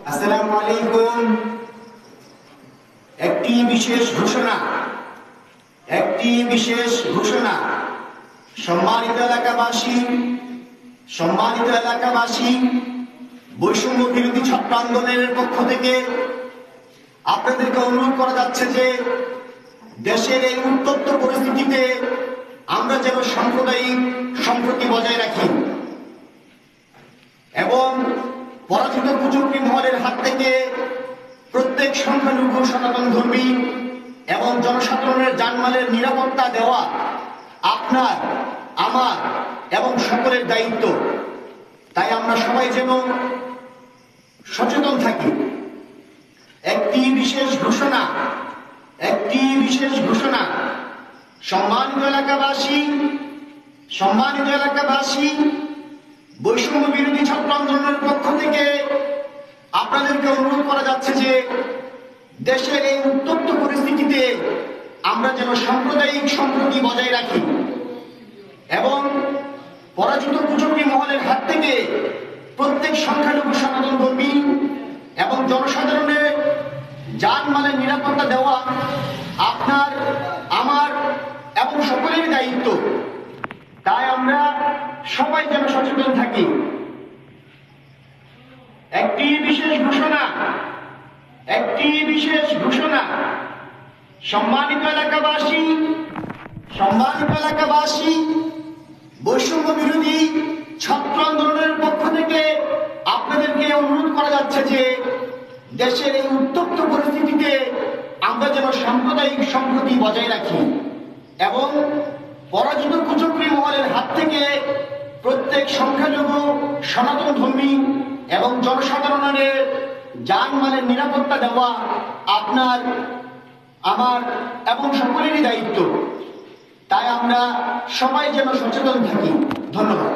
আসসালামু আলাইকুম। একটি বিশেষ ঘোষণা। সম্মানিত এলাকাবাসী, বৈষম্য বিরোধী ছাত্র আন্দোলনের পক্ষ থেকে আপনাদেরকে অনুরোধ করা যাচ্ছে যে দেশের এই উত্তপ্ত পরিস্থিতিতে আমরা যেন সাম্প্রদায়িক সম্প্রীতি বজায় রাখি এবং পরাজিত কুচক্রী মহলের হাত থেকে প্রত্যেক সংখ্যালঘু সনাতন ধর্মী এবং জনসাধারণের জানমালের নিরাপত্তা দেওয়া আপনার, আমার এবং সকলের দায়িত্ব। তাই আমরা সবাই যেন সচেতন থাকি। একটি বিশেষ ঘোষণা। সম্মানিত এলাকাবাসী, বৈষম্য বিরোধী ছাত্র আন্দোলনের পক্ষ থেকে আপনাদেরকে অনুরোধ করা যাচ্ছে যে দেশের এই উত্তপ্ত পরিস্থিতিতে আমরা যেন সাম্প্রদায়িক সম্প্রীতি বজায় রাখি এবং পরাজিত কুচক্রী মহলের হাত থেকে প্রত্যেক সংখ্যালঘু সনাতন ধর্মী এবং জনসাধারণের জানমালের নিরাপত্তা দেওয়া আপনার, আমার এবং সকলের দায়িত্ব। তাই আমরা সবাই যেন সচেতন থাকি। একটি বিশেষ ঘোষণা। সম্মানিত এলাকাবাসী, বৈষম্য বিরোধী ছাত্র আন্দোলনের পক্ষ থেকে আপনাদেরকে অনুরোধ করা যাচ্ছে যে দেশের এই উত্তপ্ত পরিস্থিতিতে আমরা যেন সাম্প্রদায়িক সম্প্রীতি বজায় রাখি এবং পরাজিত কুচক্রী মহলের হাত থেকে প্রত্যেক সংখ্যালঘু সনাতন ধর্মী এবং জনসাধারণের জানমালের নিরাপত্তা দেওয়া আপনার, আমার এবং সকলেরই দায়িত্ব। তাই আমরা সবাই যেন সচেতন থাকি। ধন্যবাদ।